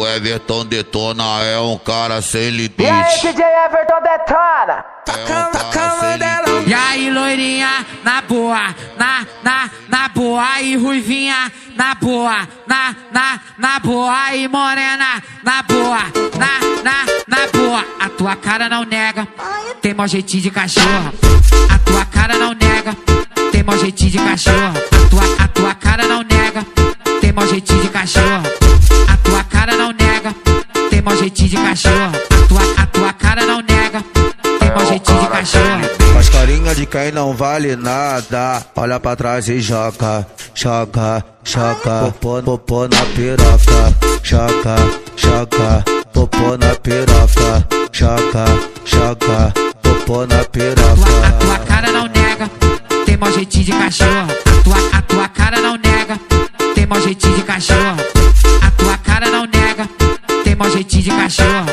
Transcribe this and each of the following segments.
O Everton detona, é um cara sem limite. E aí, DJ Everton detona? E aí, loirinha, na boa, na boa. E ruivinha, na boa, na boa. E morena, na boa, na boa. A tua cara não nega, tem mó jeitinho de cachorro. A tua cara não nega, tem mó jeitinho de cachorro. A tua cara não nega, tem mó jeitinho de cachorro. A tua cara não nega, tem mó jeitinho de cachorro. A tua cara não nega, tem mó jeitinho de cachorro. Faz carinha de quem não vale nada. Olha pra trás e joga, joga, joga. Popô na piroca, joga, joga. Popô na piroca, joga, joga. Popô na piroca. A tua cara não nega, tem mó jeitinho de cachorro. A tua cara não nega, tem mó jeitinho de cachorro. A tua cara não nega, tem mó jeitinho de cachorro.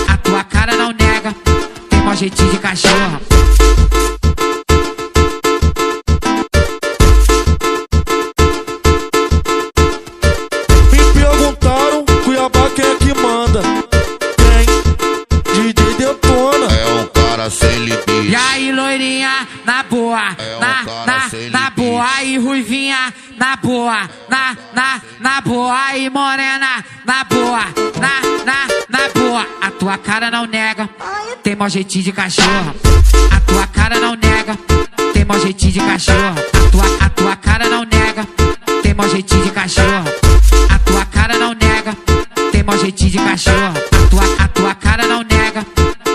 A tua cara não nega, tem mó jeitinho de cachorro. Me perguntaram, Cuiabá quem é que manda? Quem? DJ detona. É um cara sem limite. E aí, loirinha, na boa, na boa. E ruivinha, na boa, na boa. E morena, na boa, na boa. A tua cara não nega, tem mó jeitinho de cachorro. A tua cara não nega, tem mó jeitinho de cachorro. A tua cara não nega, tem mó jeitinho de cachorro. A tua cara não nega, tem mó jeitinho de cachorro. A tua cara não nega,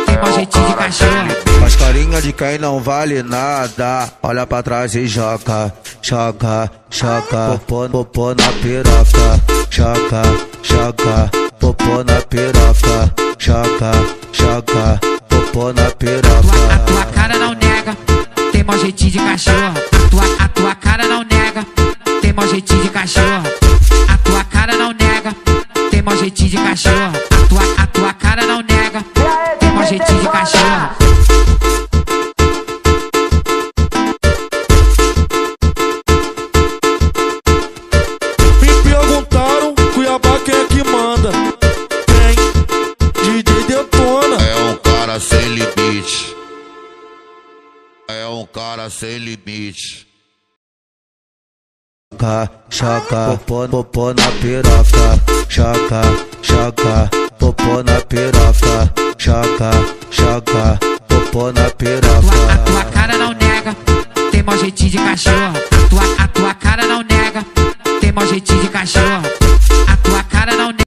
tem mó jeitinho de cachorro. Faz carinha de quem não vale nada. Olha pra trás e joga, joga, joga. Popô na piroca, joga, joga. Popô na piroca, joga, joga. Popô na piroca. A tua cara não nega, tem mó jeitinho de cachorro. A tua cara não nega, tem mó jeitinho de cachorro. A tua cara não nega, tem mó jeitinho de cachorro. A tua cara não nega, tem mó jeitinho de cachorro. Me perguntaram, Cuiabá quem é que manda? Quem? DJ detona. É um cara sem limite. É um cara sem limite. Joga, popô na piroca, joga, joga. Popô na piroca, joga, joga. Popô na piroca. A tua cara não nega, tem mó jeitinho de cachorro. A tua cara não nega, tem mó jeitinho de cachorro.